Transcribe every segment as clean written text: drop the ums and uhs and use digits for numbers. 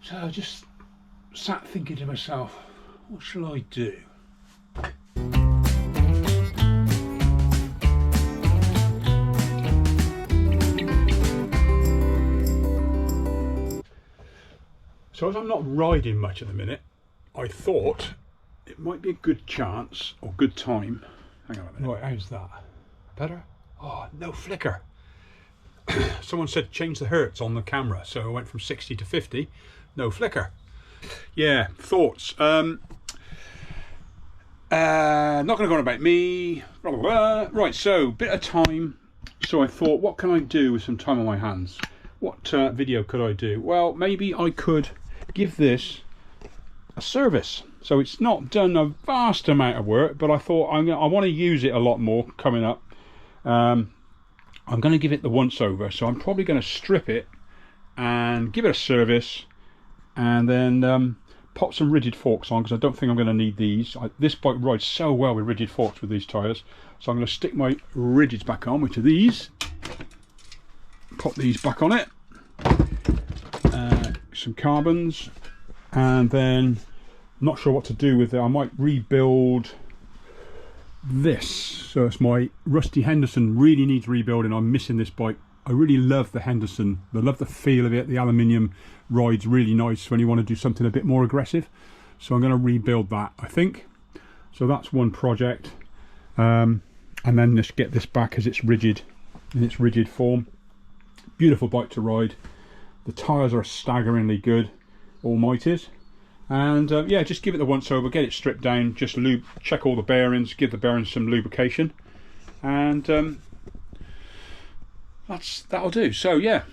So I just sat thinking to myself, what shall I do? So as I'm not riding much at the minute, I thought it might be a good chance or good time. Hang on a minute. Right, how's that? Better? Oh, no flicker. Someone said change the hertz on the camera, so I went from 60 to 50. No flicker. Yeah, thoughts. Not going to go on about me. Blah, blah, blah. Right, so bit of time. So I thought, what can I do with some time on my hands? What video could I do? Well, maybe I could give this a service. So it's not done a vast amount of work, but I thought I want to use it a lot more coming up. I'm going to give it the once over, so I'm probably going to strip it and give it a service, and then pop some rigid forks on, because I don't think I'm going to need these. This bike rides so well with rigid forks with these tyres, so I'm going to stick my rigids back on, which are these. Pop these back on it, some carbons, and then I'm not sure what to do with it. I might rebuild this. So it's my rusty Henderson, really needs rebuilding. I'm missing this bike. I really love the Henderson. I love the feel of it. The aluminium rides really nice when you want to do something a bit more aggressive. So I'm going to rebuild that, I think. So that's one project. And then just get this back as it's rigid, in its rigid form. Beautiful bike to ride. The tyres are staggeringly good, almighties. And yeah, just give it the once over, get it stripped down, just check all the bearings, give the bearings some lubrication, and that'll do. So yeah,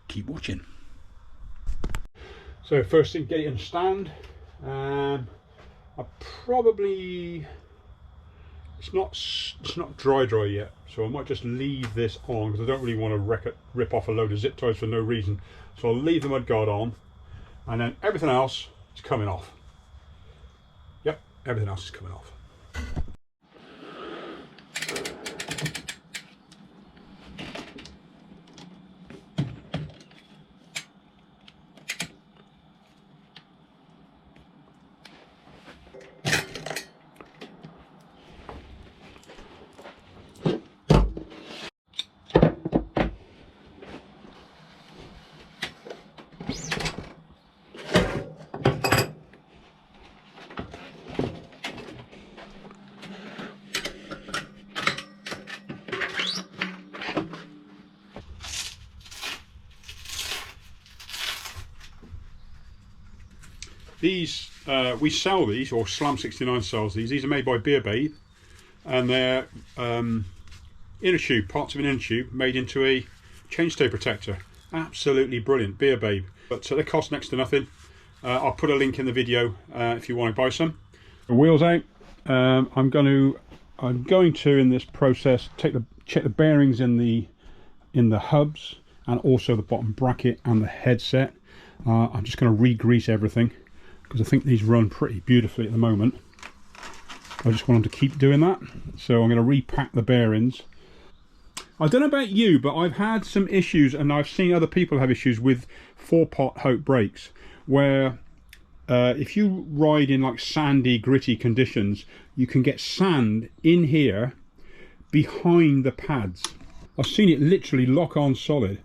keep watching. So first thing, get it in stand. I probably, it's not dry yet, so I might just leave this on, because I don't really want to rip off a load of zip ties for no reason. So I'll leave the mudguard on, and then everything else is coming off. Yep, everything else is coming off. These, we sell these, or Slam 69 sells these. These are made by Beer Babe, and they're inner tube, parts of an inner tube made into a chainstay protector. Absolutely brilliant, Beer Babe. But they cost next to nothing. I'll put a link in the video if you want to buy some. The wheels out. I'm going to in this process check the bearings in the hubs, and also the bottom bracket and the headset. I'm just going to re-grease everything, because I think these run pretty beautifully at the moment. I just want them to keep doing that. So I'm going to repack the bearings. I don't know about you, but I've had some issues, and I've seen other people have issues with 4-pot Hope brakes, where if you ride in like sandy, gritty conditions, you can get sand in here behind the pads. I've seen it literally lock on solid.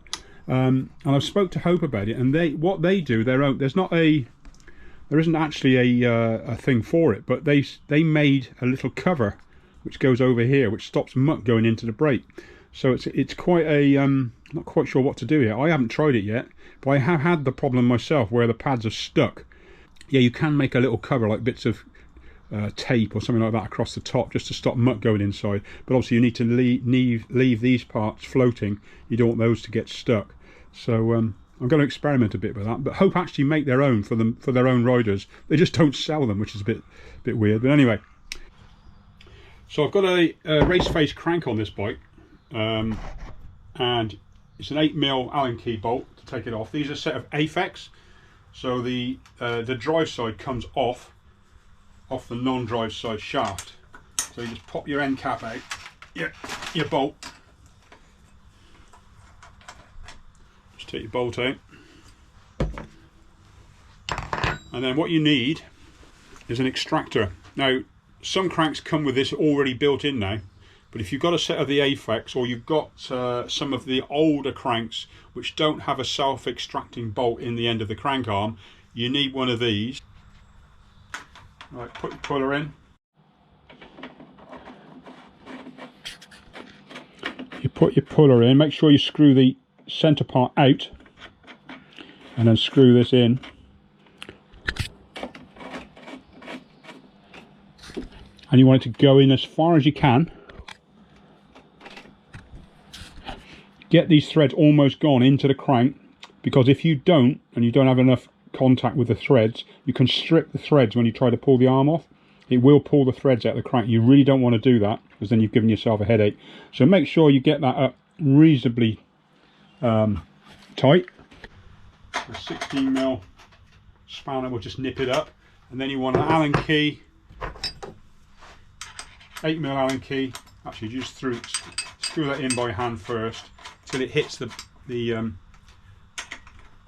And I've spoke to Hope about it, and what they do, their own, there isn't actually a thing for it, but they made a little cover which goes over here, which stops muck going into the brake. So it's quite a not quite sure what to do here. I haven't tried it yet, but I have had the problem myself where the pads are stuck. Yeah, you can make a little cover, like bits of tape or something like that across the top, just to stop muck going inside. But obviously you need to leave these parts floating. You don't want those to get stuck. So I'm going to experiment a bit with that. But Hope actually make their own for their own riders. They just don't sell them, which is a bit weird. But anyway, so I've got a race face crank on this bike, and it's an 8mm Allen key bolt to take it off. These are a set of Aphex, so the drive side comes off the non-drive side shaft. So you just pop your end cap out, your bolt. Just take your bolt out. And then what you need is an extractor. Now, some cranks come with this already built in now, but if you've got a set of the Apex, or you've got some of the older cranks which don't have a self-extracting bolt in the end of the crank arm, you need one of these. Right, put your puller in. You put your puller in, make sure you screw the centre part out, and then screw this in. And you want it to go in as far as you can. Get these threads almost gone into the crank, because if you don't, and you don't have enough contact with the threads, you can strip the threads when you try to pull the arm off. It will pull the threads out of the crank. You really don't want to do that, because then you've given yourself a headache. So make sure you get that up reasonably tight. A 16mm spanner will just nip it up, and then you want an Allen key, 8mm Allen key. Actually, just screw that in by hand first till it hits the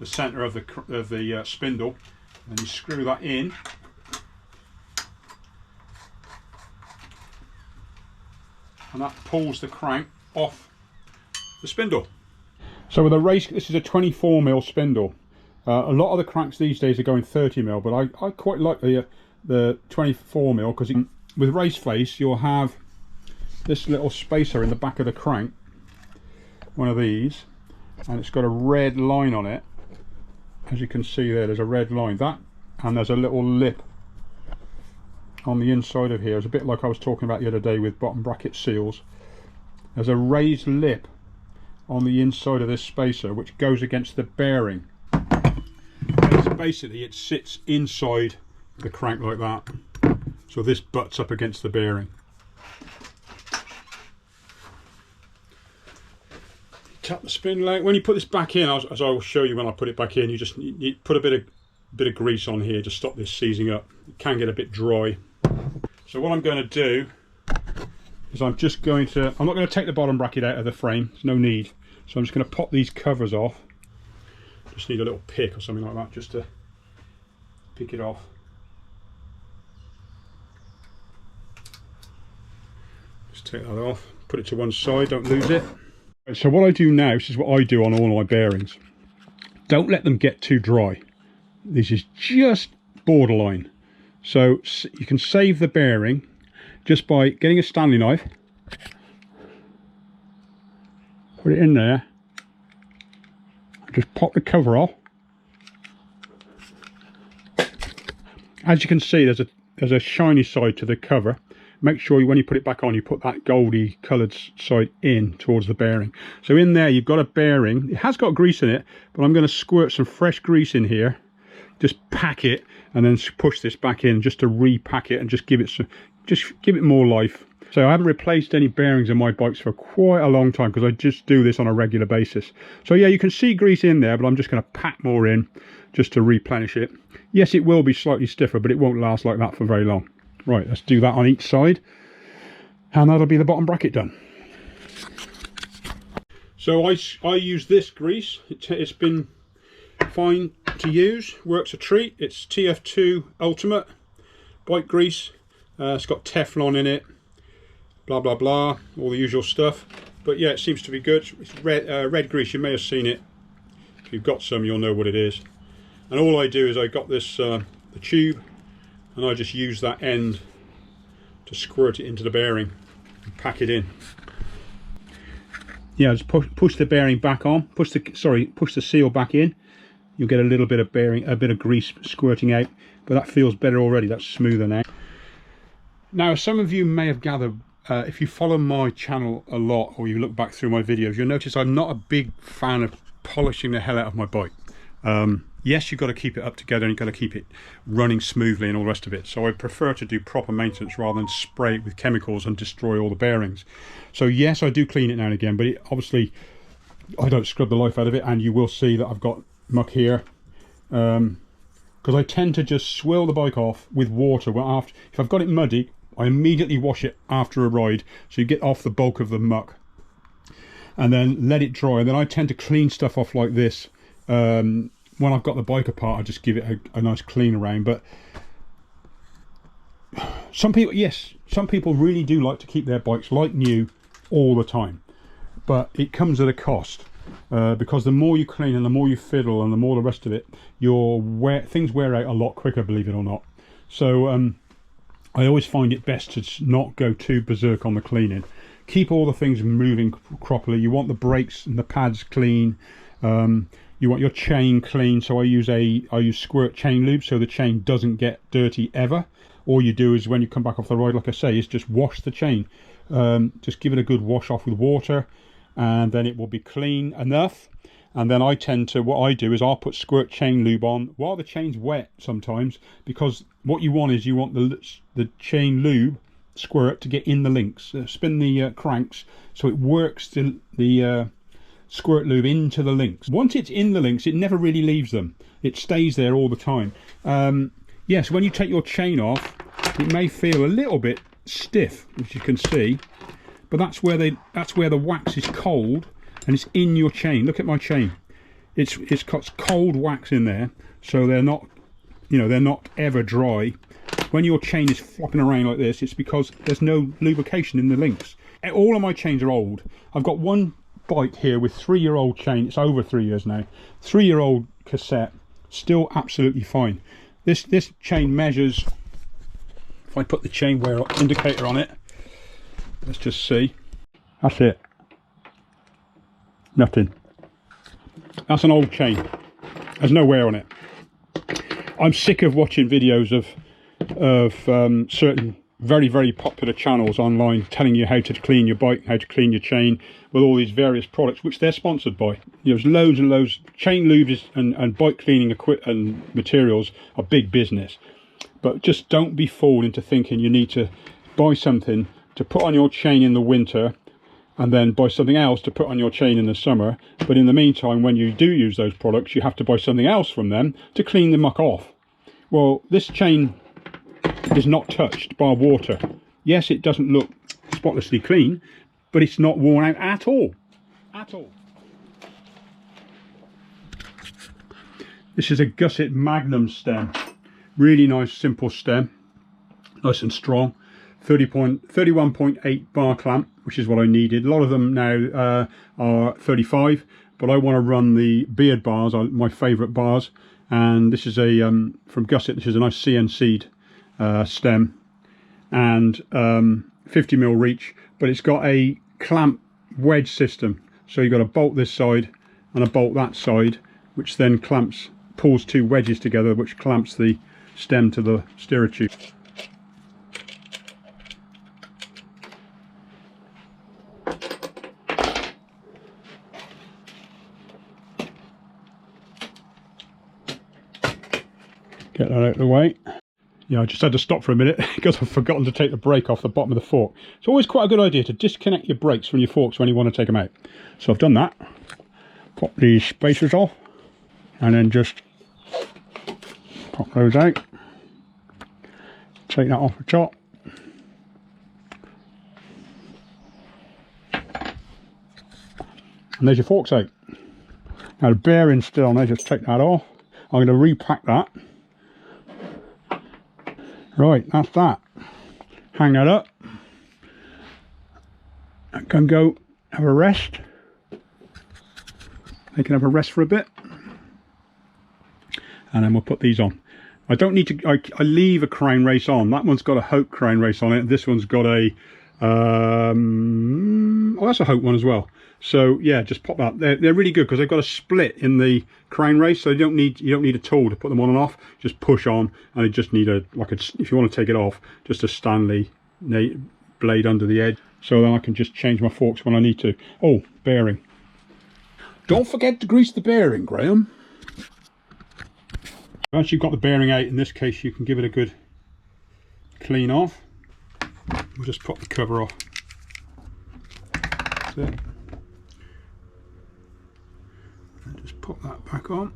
centre of the spindle, and you screw that in. And that pulls the crank off the spindle. So with a race, this is a 24mm spindle. A lot of the cranks these days are going 30mm, but I quite like the 24mm, because with race face you'll have this little spacer in the back of the crank, one of these, and it's got a red line on it. As you can see there's a red line, that, and there's a little lip on the inside of here. It's a bit like I was talking about the other day with bottom bracket seals. There's a raised lip on the inside of this spacer which goes against the bearing. And basically it sits inside the crank like that, so this butts up against the bearing. Tap the spindle out. When you put this back in, as I will show you when I put it back in, you put a bit of grease on here to stop this seizing up. It can get a bit dry. So what I'm going to do is I'm not going to take the bottom bracket out of the frame, there's no need. So I'm just going to pop these covers off. Just need a little pick or something like that just to pick it off. Just take that off, put it to one side, don't lose it. So what I do now, this is what I do on all my bearings. Don't let them get too dry. This is just borderline. So you can save the bearing just by getting a Stanley knife, put it in there, just pop the cover off. As you can see, there's a shiny side to the cover. Make sure when you put it back on, you put that goldy coloured side in towards the bearing. So in there you've got a bearing. It has got grease in it, but I'm going to squirt some fresh grease in here, just pack it, and then push this back in just to repack it and just give it more life. So I haven't replaced any bearings on my bikes for quite a long time, because I just do this on a regular basis. So yeah, you can see grease in there, but I'm just going to pack more in just to replenish it. Yes, it will be slightly stiffer, but it won't last like that for very long. Right, let's do that on each side, and that'll be the bottom bracket done. So I use this grease. It's been fine to use, works a treat. It's TF2 Ultimate bike grease. It's got Teflon in it, blah blah blah, all the usual stuff. But yeah, it seems to be good. It's red grease. You may have seen it. If you've got some, you'll know what it is. And all I do is I got this the tube, and I just use that end to squirt it into the bearing and pack it in. Yeah, just push the bearing back on. Push the seal back in. You'll get a little bit of grease squirting out, but that feels better already. That's smoother now. Now, some of you may have gathered, if you follow my channel a lot, or you look back through my videos, you'll notice I'm not a big fan of polishing the hell out of my bike. Yes, you've got to keep it up together and you've got to keep it running smoothly and all the rest of it. So I prefer to do proper maintenance rather than spray it with chemicals and destroy all the bearings. So yes, I do clean it now and again, but obviously I don't scrub the life out of it, and you will see that I've got muck here. Because I tend to just swill the bike off with water. If I've got it muddy, I immediately wash it after a ride, so you get off the bulk of the muck. And then let it dry, and then I tend to clean stuff off like this. when I've got the bike apart, I just give it a nice clean around. But some people really do like to keep their bikes like new all the time, but it comes at a cost, because the more you clean and the more you fiddle and the more the rest of it, things wear out a lot quicker, believe it or not. So I always find it best to not go too berserk on the cleaning. Keep all the things moving properly. You want the brakes and the pads clean. You want your chain clean, so I use squirt chain lube so the chain doesn't get dirty ever. All you do is when you come back off the ride, like I say, is just wash the chain. Just give it a good wash off with water, and then it will be clean enough. And then what I do is I'll put squirt chain lube on while the chain's wet sometimes, because what you want is the chain lube squirt to get in the links, spin the cranks so it works the squirt lube into the links. Once it's in the links, it never really leaves them. It stays there all the time. Yes, when you take your chain off, it may feel a little bit stiff, as you can see, but that's where the wax is cold and it's in your chain. Look at my chain. It's got cold wax in there, so they're not ever dry. When your chain is flopping around like this, it's because there's no lubrication in the links. All of my chains are old. I've got one bike here with 3-year-old chain. It's over 3 years now. 3-year-old cassette, still absolutely fine. This chain measures, if I put the chain wear indicator on it, let's just see. That's it. Nothing. That's an old chain. There's no wear on it. I'm sick of watching videos of certain very, very popular channels online telling you how to clean your bike, how to clean your chain with all these various products which they're sponsored by. There's loads and loads. Chain lubes and bike cleaning and materials are big business, but just don't be fooled into thinking you need to buy something to put on your chain in the winter and then buy something else to put on your chain in the summer. But in the meantime, when you do use those products, you have to buy something else from them to clean the muck off. Well, this chain is not touched by water. Yes, it doesn't look spotlessly clean, but it's not worn out at all. At all. This is a Gusset Magnum stem. Really nice, simple stem. Nice and strong. 31.8 bar clamp, which is what I needed. A lot of them now are 35, but I want to run the beard bars, my favourite bars. And this is a from Gusset. This is a nice CNC'd stem, and 50mm reach, but it's got a clamp wedge system, so you've got a bolt this side and a bolt that side, which then pulls 2 wedges together, which clamps the stem to the steerer tube. Get that out of the way. Yeah, I just had to stop for a minute because I've forgotten to take the brake off the bottom of the fork. It's always quite a good idea to disconnect your brakes from your forks when you want to take them out. So I've done that. Pop these spacers off and then just pop those out. Take that off the top. And there's your forks out. Now the bearing's still on there, just take that off. I'm going to repack that. Right, that's that. Hang that up. I can go have a rest. They can have a rest for a bit. And then we'll put these on. I don't need to, I leave a crown race on. That one's got a Hope crown race on it. This one's got a, oh, that's a Hope one as well. So yeah, just pop that. They're really good because they've got a split in the crown race, so you don't need a tool to put them on and off. Just push on, and you just need if you want to take it off, just a Stanley blade under the edge. So then I can just change my forks when I need to. Oh, bearing. Don't forget to grease the bearing, Graham. Once you've got the bearing out, in this case, you can give it a good clean off. We'll just pop the cover off. That's it. And just pop that back on.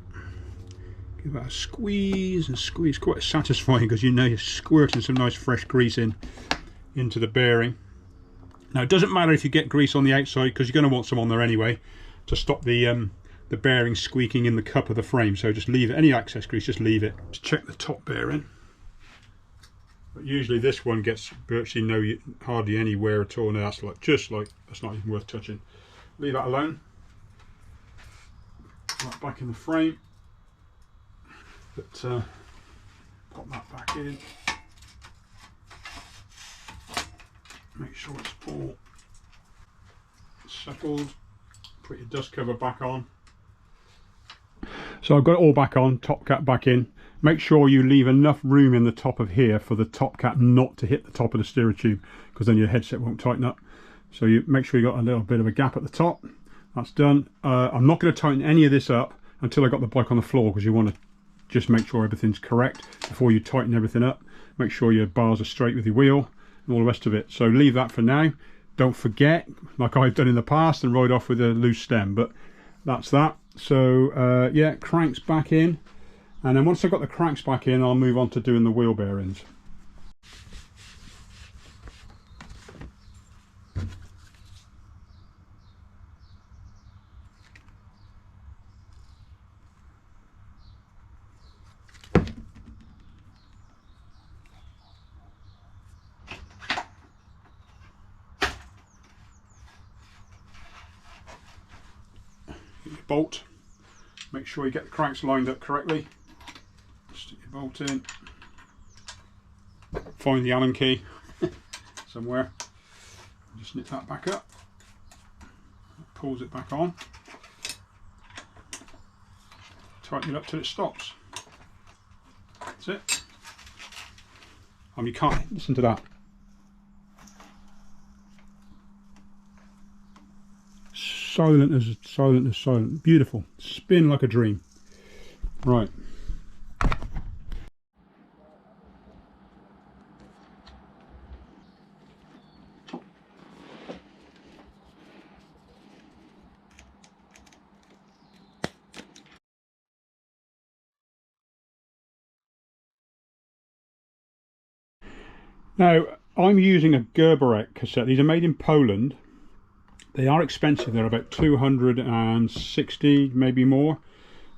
Give that a squeeze and squeeze. Quite satisfying because you know you're squirting some nice fresh grease into the bearing. Now it doesn't matter if you get grease on the outside because you're going to want some on there anyway to stop the the bearing squeaking in the cup of the frame. So just leave it, any excess grease, just leave it. Just check the top bearing. But usually this one gets virtually hardly any wear at all. No, that's that's not even worth touching. Leave that alone. Right back in the frame. But pop that back in. Make sure it's all settled. Put your dust cover back on. So I've got it all back on, top cap back in. Make sure you leave enough room in the top of here for the top cap not to hit the top of the steerer tube, because then your headset won't tighten up. So you make sure you got a little bit of a gap at the top. That's done. I'm not going to tighten any of this up until I got the bike on the floor, because you want to just make sure everything's correct before you tighten everything up. Make sure your bars are straight with your wheel and all the rest of it. So leave that for now. Don't forget, like I've done in the past, and ride off with a loose stem, but that's that. So yeah, cranks back in, and then once I've got the cranks back in, I'll move on to doing the wheel bearings. Bolt, make sure you get the cranks lined up correctly. Stick your bolt in, find the Allen key somewhere, just snip that back up, that pulls it back on, tighten it up till it stops. That's it. You can't listen to that. Silent as silent. Beautiful. Spin like a dream. Right. Now, I'm using a Gerberek cassette. These are made in Poland. They are expensive. They're about 260, maybe more.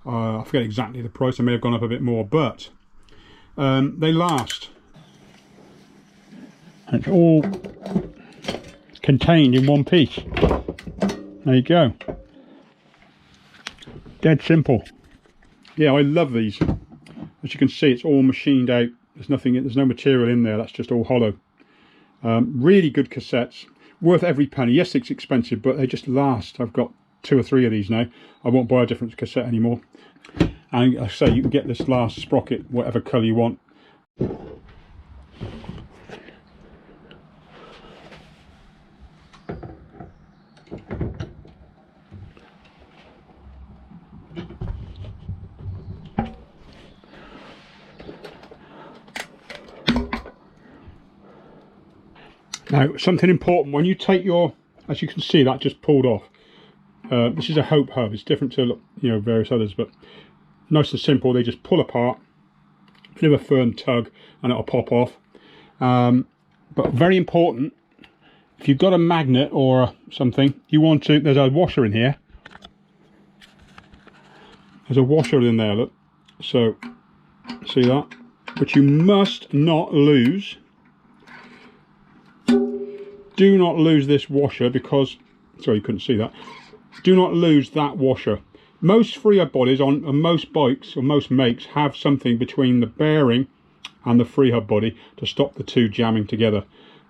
I forget exactly the price. I may have gone up a bit more, but they last. And it's all contained in one piece. There you go. Dead simple. Yeah, I love these. As you can see, it's all machined out. There's no material in there. That's just all hollow. Really good cassettes. Worth every penny. Yes, it's expensive, but they just last. I've got 2 or 3 of these now. I won't buy a different cassette anymore. And I say you can get this last sprocket, whatever colour you want. Now, something important, when you take your, as you can see, that just pulled off. This is a Hope hub. It's different to, you know, various others, but nice and simple. They just pull apart, bit of a firm tug, and it'll pop off. But very important, if you've got a magnet or something, you want to, there's a washer in here. There's a washer in there, look. So, see that? But you must not lose. Do not lose this washer, because, sorry you couldn't see that, do not lose that washer. Most freehub bodies on most bikes or most makes have something between the bearing and the freehub body to stop the two jamming together.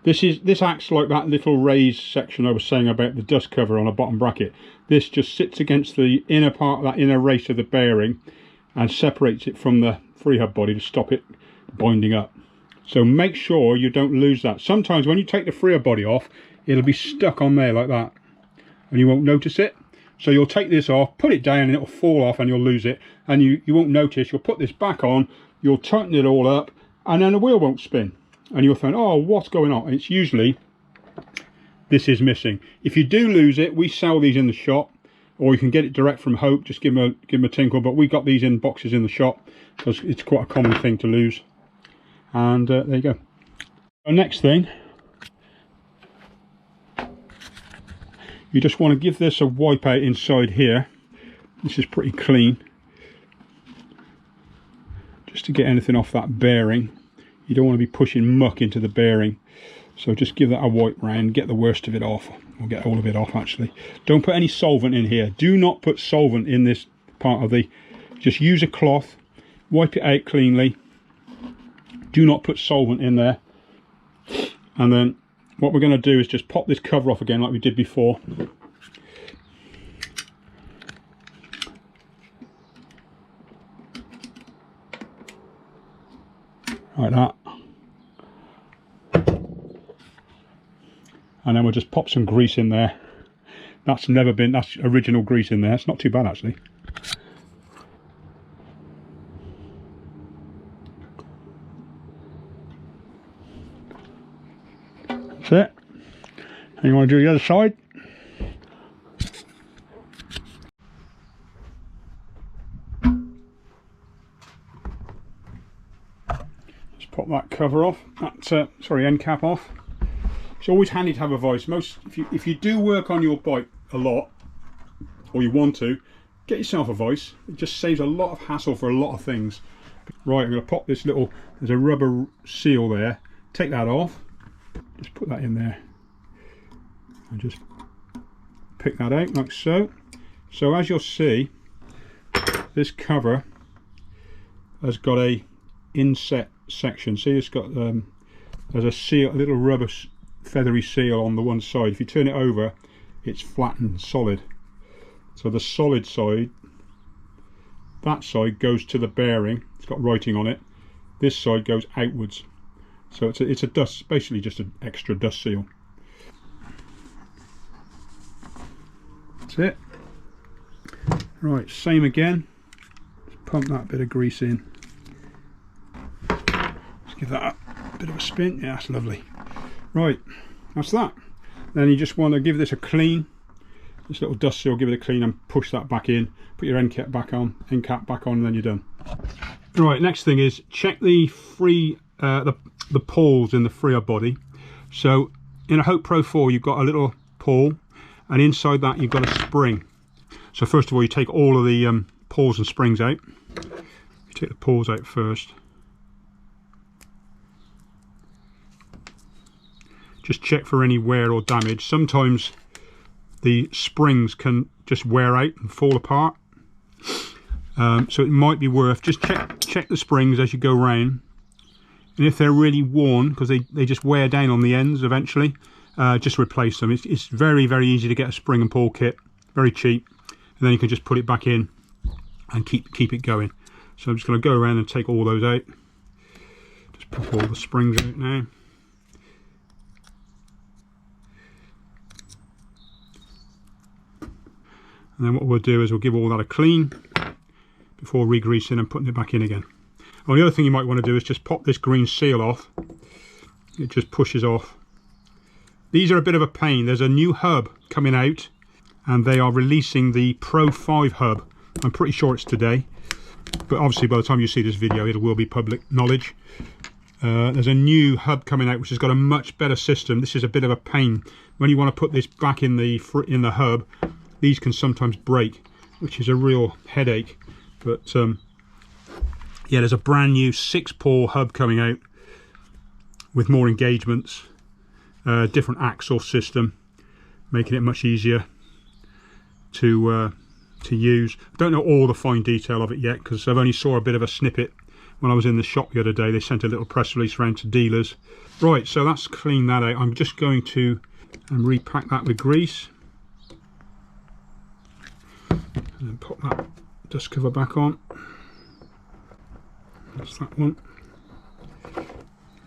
This acts like that little raised section I was saying about the dust cover on a bottom bracket. This just sits against the inner part, that inner race of the bearing, and separates it from the freehub body to stop it binding up. So make sure you don't lose that. Sometimes when you take the freehub body off, it'll be stuck on there like that, and you won't notice it. So you'll take this off, put it down, and it'll fall off and you'll lose it, and you won't notice. You'll put this back on, you'll tighten it all up, and then the wheel won't spin. And you'll think, oh, what's going on? And it's usually this is missing. If you do lose it, we sell these in the shop, or you can get it direct from Hope. Just give them a tinkle. But we got these in boxes in the shop because it's quite a common thing to lose. And there you go. The next thing, you just want to give this a wipe out inside here. This is pretty clean. Just to get anything off that bearing. You don't want to be pushing muck into the bearing. So just give that a wipe round, get the worst of it off. Or get all of it off actually. Don't put any solvent in here. Do not put solvent in this part of the... Just use a cloth, wipe it out cleanly. Do not put solvent in there. And then what we're going to do is just pop this cover off again like we did before. Like that. And then we'll just pop some grease in there. That's original grease in there. It's not too bad actually. That's it. And you want to do the other side? Just pop that cover off. That end cap off. It's always handy to have a vise. If you do work on your bike a lot, or you want to, get yourself a vise. It just saves a lot of hassle for a lot of things. Right, I'm going to pop this little, there's a rubber seal there. Take that off. Just put that in there. And just pick that out like so. So as you'll see, this cover has got a inset section. See, it's got there's a seal, a little rubber feathery seal on the one side. If you turn it over, it's flat and solid. So the solid side, that side goes to the bearing. It's got writing on it. This side goes outwards. So it's a dust, basically just an extra dust seal. That's it. Right, same again. Just pump that bit of grease in. Just give that a bit of a spin. Yeah, that's lovely. Right, that's that. Then you just want to give this a clean. This little dust seal, give it a clean and push that back in. Put your end cap back on, and then you're done. Right, next thing is check the the pawls in the freer body. So in a Hope Pro 4 you've got a little pawl, and inside that you've got a spring. So first of all you take all of the pawls and springs out. You take the pawls out first. Just check for any wear or damage. Sometimes the springs can just wear out and fall apart. So it might be worth, just check the springs as you go round. And if they're really worn, because they just wear down on the ends eventually, just replace them. It's very, very easy to get a spring and pawl kit, very cheap. And then you can just put it back in and keep it going. So I'm just going to go around and take all those out. Just pop all the springs out now. And then what we'll do is we'll give all that a clean before re-greasing and putting it back in again. Oh, the other thing you might want to do is just pop this green seal off. It just pushes off. These are a bit of a pain. There's a new hub coming out and they are releasing the Pro 5 hub. I'm pretty sure it's today, but obviously by the time you see this video it will be public knowledge. There's a new hub coming out which has got a much better system. This is a bit of a pain. When you want to put this back in the hub, these can sometimes break, which is a real headache. But yeah, there's a brand new 6-pawl hub coming out with more engagements, different axle system, making it much easier to use. I don't know all the fine detail of it yet because I've only saw a bit of a snippet when I was in the shop the other day. They sent a little press release around to dealers. Right, so that's cleaned that out. I'm just going to repack that with grease. And then pop that dust cover back on. That's that one. And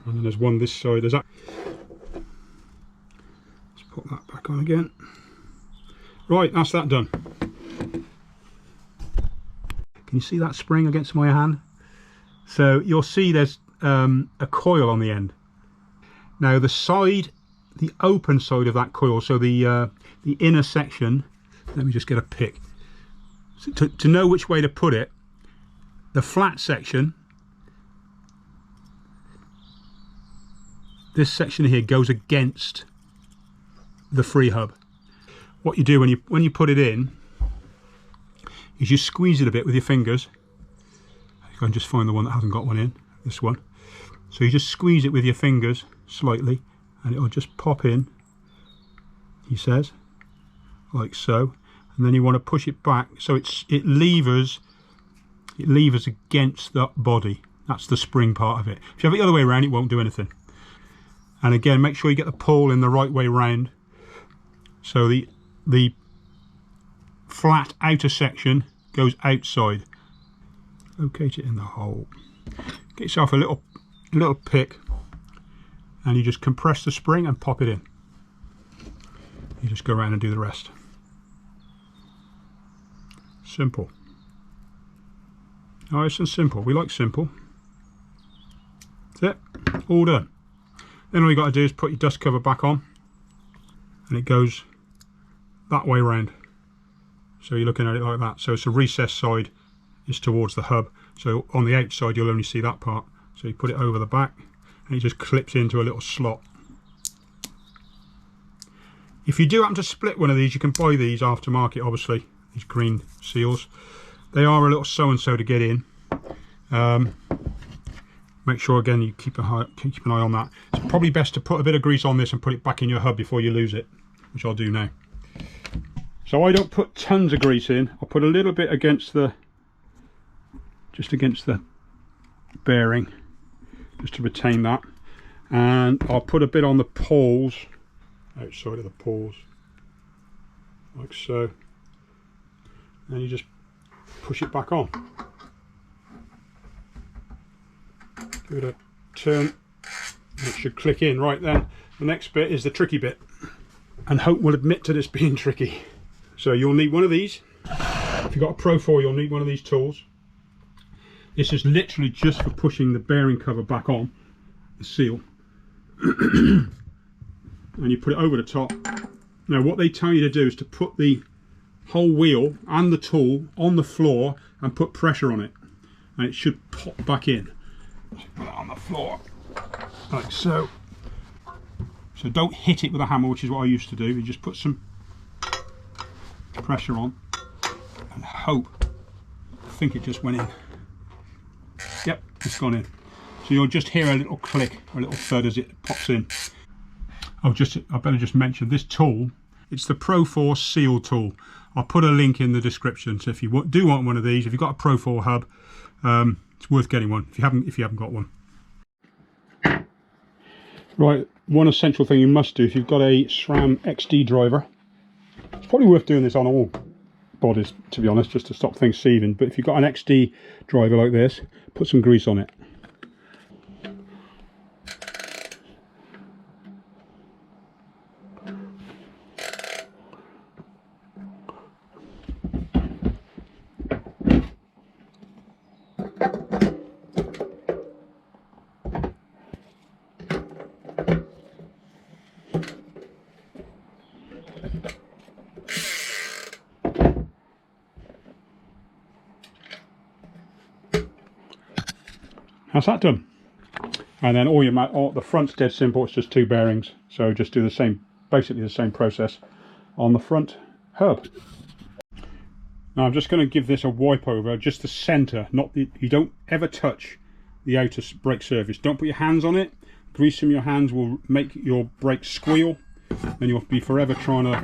then there's one this side. There's that. Let's put that back on again. Right, that's that done. Can you see that spring against my hand? So you'll see there's a coil on the end. Now the open side of that coil, so the inner section, let me just get a pick. So to know which way to put it, the flat section, this section here goes against the free hub. What you do when you put it in, is you squeeze it a bit with your fingers. You can just find the one that hasn't got one in, this one. So you just squeeze it with your fingers slightly and it'll just pop in, he says, like so. And then you want to push it back so it levers against the body. That's the spring part of it. If you have it the other way around, it won't do anything. And again, make sure you get the pull in the right way round. So the flat outer section goes outside. Locate it in the hole. Get yourself a little pick and you just compress the spring and pop it in. You just go around and do the rest. Simple. Nice and simple. We like simple. That's it. All done. Then all you got to do is put your dust cover back on and it goes that way round. So you're looking at it like that. So it's a recessed side is towards the hub. So on the outside you'll only see that part. So you put it over the back and it just clips into a little slot. If you do happen to split one of these, you can buy these aftermarket, obviously, these green seals. They are a little so-and-so to get in. Make sure again you keep an eye on that. It's probably best to put a bit of grease on this and put it back in your hub before you lose it, which I'll do now. So I don't put tons of grease in. I'll put a little bit just against the bearing, just to retain that. And I'll put a bit on the pawls, outside of the pawls, like so. And you just push it back on. Give it a turn. It should click in. Right then, the next bit is the tricky bit. And Hope will admit to this being tricky. So you'll need one of these. If you've got a Pro 4, you'll need one of these tools. This is literally just for pushing the bearing cover back on, the seal. And you put it over the top. Now what they tell you to do is to put the whole wheel and the tool on the floor and put pressure on it. And it should pop back in. So put it on the floor, like so. So don't hit it with a hammer, which is what I used to do. You just put some pressure on and hope. I think it just went in. Yep, it's gone in. So you'll just hear a little click, a little thud as it pops in. I better just mention this tool. It's the Pro 4 seal tool. I'll put a link in the description. So if you do want one of these, if you've got a Pro 4 hub, it's worth getting one. If you haven't got one. Right, one essential thing you must do if you've got a SRAM XD driver. It's probably worth doing this on all bodies, to be honest, just to stop things sieving. But if you've got an XD driver like this, put some grease on it. That's that done. And then the front's dead simple. It's just two bearings. So just do the same, basically the same process on the front hub. Now I'm just going to give this a wipe over, just the centre. You don't ever touch the outer brake surface. Don't put your hands on it. Grease from your hands will make your brakes squeal, and you'll be forever trying to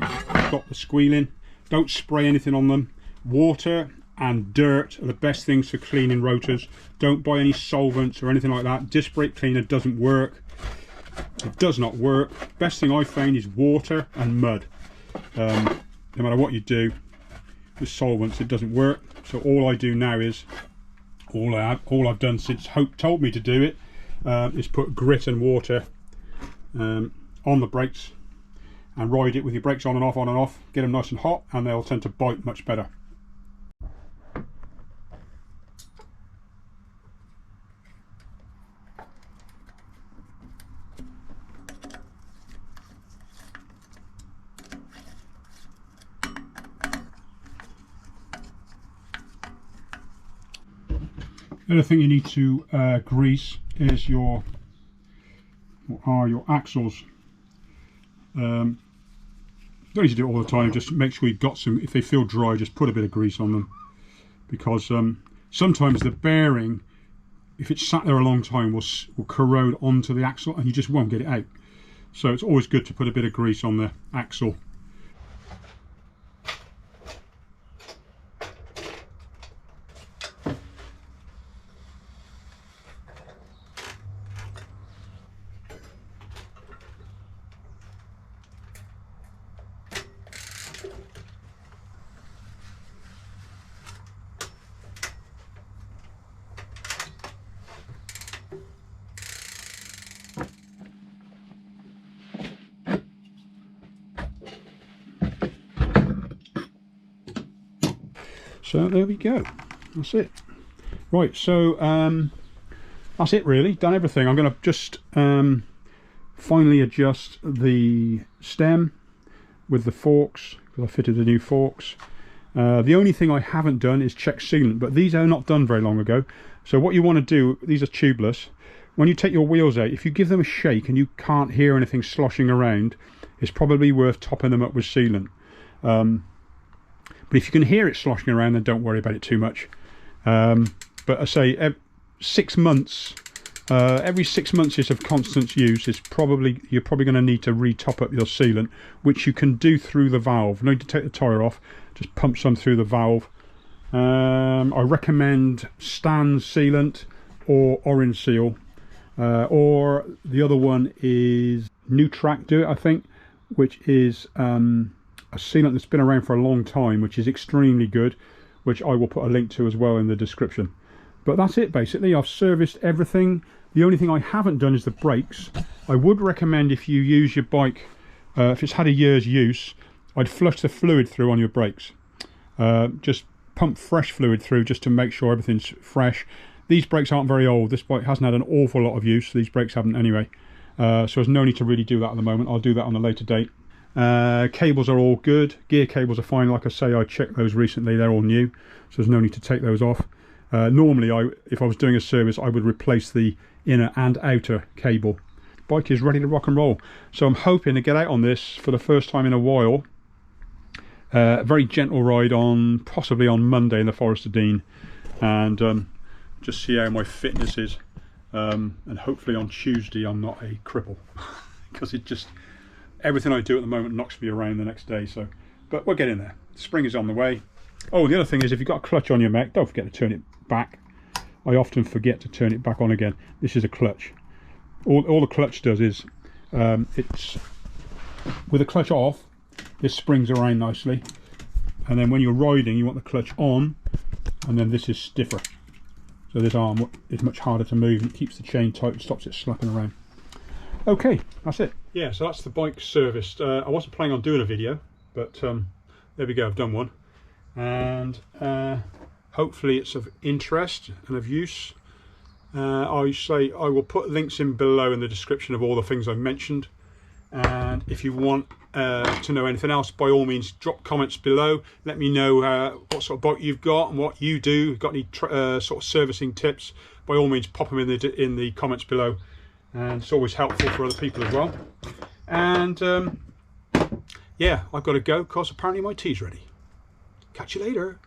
stop the squealing. Don't spray anything on them. Water and dirt are the best things for cleaning rotors. Don't buy any solvents or anything like that. Disc brake cleaner doesn't work. It does not work. Best thing I found is water and mud. No matter what you do with solvents, it doesn't work. So all I do now is, all I've done since Hope told me to do it, is put grit and water on the brakes and ride it with your brakes on and off, get them nice and hot, and they'll tend to bite much better. The other thing you need to grease is your axles. Don't need to do it all the time, just make sure you've got some. If they feel dry, just put a bit of grease on them. because sometimes the bearing, if it's sat there a long time, will corrode onto the axle and you just won't get it out. So it's always good to put a bit of grease on the axle. So there we go, that's it. Right, so that's it really, done everything. I'm going to just finally adjust the stem with the forks, because I fitted the new forks. The only thing I haven't done is check sealant, but these are not done very long ago. So what you want to do, these are tubeless, when you take your wheels out, if you give them a shake and you can't hear anything sloshing around, it's probably worth topping them up with sealant. But if you can hear it sloshing around, then don't worry about it too much. But I say every 6 months is of constant use. You're probably going to need to re-top up your sealant, which you can do through the valve. No need to take the tyre off, just pump some through the valve. I recommend Stan's sealant or Orange Seal, or the other one is Nutrac Do It, I think, which is a sealant that's been around for a long time, which is extremely good, which I will put a link to as well in the description. But that's it basically. I've serviced everything. The only thing I haven't done is the brakes. I would recommend, if you use your bike, if it's had a year's use, I'd flush the fluid through on your brakes. Just pump fresh fluid through just to make sure everything's fresh. These brakes aren't very old. This bike hasn't had an awful lot of use. These brakes haven't anyway. So there's no need to really do that at the moment. I'll do that on a later date. Cables are all good. Gear cables are fine. Like I say, I checked those recently. They're all new, so there's no need to take those off. Normally, if I was doing a service, I would replace the inner and outer cable. Bike is ready to rock and roll. So I'm hoping to get out on this for the first time in a while. A very gentle ride on, possibly on Monday in the Forest of Dean, and just see how my fitness is. And hopefully on Tuesday I'm not a cripple, because it just, everything I do at the moment knocks me around the next day. So, but we're getting there. Spring is on the way. Oh, the other thing is, if you've got a clutch on your mech, don't forget to turn it back. I often forget to turn it back on again. This is a clutch. All the clutch does is, it's with the clutch off, this springs around nicely, and then when you're riding, you want the clutch on, and then this is stiffer. So this arm is much harder to move, and it keeps the chain tight and stops it slapping around. Okay, that's it. Yeah, so that's the bike serviced. I wasn't planning on doing a video, but there we go, I've done one. And hopefully it's of interest and of use. I say I will put links in below in the description of all the things I've mentioned. And if you want to know anything else, by all means drop comments below. Let me know what sort of bike you've got and what you do. Got any sort of servicing tips, by all means pop them in the comments below. And it's always helpful for other people as well. And yeah, I've got to go because apparently my tea's ready. Catch you later.